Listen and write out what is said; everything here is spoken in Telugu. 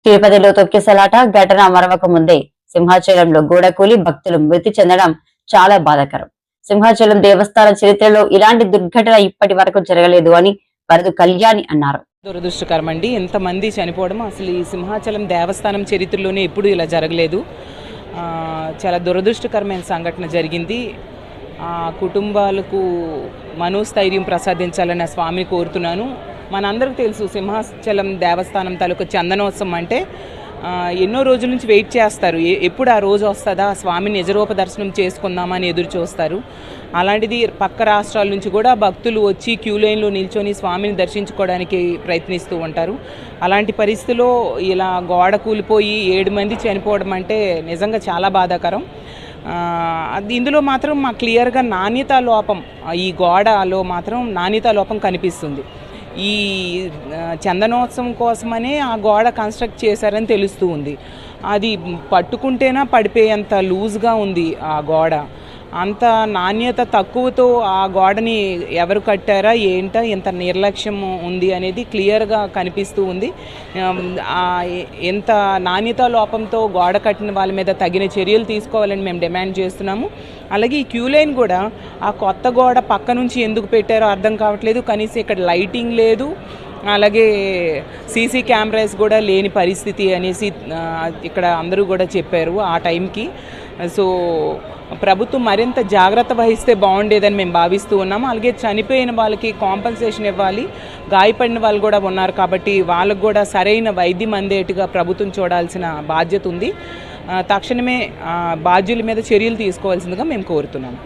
తిరుపతిలో తొక్కిసలాట ఘటన మరవక ముందే సింహాచలంలో గోడకూలి భక్తులు మృతి చెందడం చాలా బాధాకరం. సింహాచలం దేవస్థాన చరిత్రలో ఇలాంటి దుర్ఘటన ఇప్పటి వరకు జరగలేదు అని వరదు కళ్యాణి అన్నారు. దురదృష్టకరం అండి. ఎంతమంది చనిపోవడం అసలు ఈ సింహాచలం దేవస్థానం చరిత్రలోనే ఎప్పుడు ఇలా జరగలేదు. చాలా దురదృష్టకరమైన సంఘటన జరిగింది. కుటుంబాలకు మనోస్థైర్యం ప్రసాదించాలని ఆ స్వామిని కోరుతున్నాను. మనందరికీ తెలుసు సింహాచలం దేవస్థానం తాలూకు చందనోత్సవం అంటే ఎన్నో రోజుల నుంచి వెయిట్ చేస్తారు. ఎప్పుడు ఆ రోజు వస్తుందా, ఆ స్వామిని నిజరూప దర్శనం చేసుకుందామని ఎదురు చూస్తారు. అలాంటిది పక్క రాష్ట్రాల నుంచి కూడా భక్తులు వచ్చి క్యూ లైన్లో నిల్చొని స్వామిని దర్శించుకోవడానికి ప్రయత్నిస్తూ ఉంటారు. అలాంటి పరిస్థితిలో ఇలా గోడ కూలిపోయి 7 మంది చనిపోవడం అంటే నిజంగా చాలా బాధాకరం. ఇందులో మాత్రం మా క్లియర్గా నాణ్యతా లోపం, ఈ గోడలో మాత్రం నాణ్యతా లోపం కనిపిస్తుంది. ఈ చందనోత్సవం కోసమనే ఆ గోడ కన్స్ట్రక్ట్ చేశారని తెలుస్తూ ఉంది. అది పట్టుకుంటేనా పడిపోయేంత లూజ్గా ఉంది ఆ గోడ. అంత నాణ్యత తక్కువతో ఆ గోడని ఎవరు కట్టారా ఏంటా, ఎంత నిర్లక్ష్యం ఉంది అనేది క్లియర్గా కనిపిస్తూ ఉంది. ఎంత నాణ్యత లోపంతో గోడ కట్టిన వాళ్ళ మీద తగిన చర్యలు తీసుకోవాలని మేము డిమాండ్ చేస్తున్నాము. అలాగే ఈ క్యూ లైన్ కూడా ఆ కొత్త గోడ పక్క నుంచి ఎందుకు పెట్టారో అర్థం కావట్లేదు. కనీసం ఇక్కడ లైటింగ్ లేదు, అలాగే సీసీ కెమెరాస్ కూడా లేని పరిస్థితి అనేసి ఇక్కడ అందరూ కూడా చెప్పారు ఆ టైంకి. సో ప్రభుత్వం మరింత జాగ్రత్త వహిస్తే బాగుండేదని మేము భావిస్తూ ఉన్నాము. అలాగే చనిపోయిన వాళ్ళకి కాంపన్సేషన్ ఇవ్వాలి. గాయపడిన వాళ్ళు కూడా ఉన్నారు కాబట్టి వాళ్ళకు కూడా సరైన వైద్యం అందేట్టుగా ప్రభుత్వం చూడాల్సిన బాధ్యత ఉంది. తక్షణమే బాధ్యుల మీద చర్యలు తీసుకోవాల్సిందిగా మేము కోరుతున్నాము.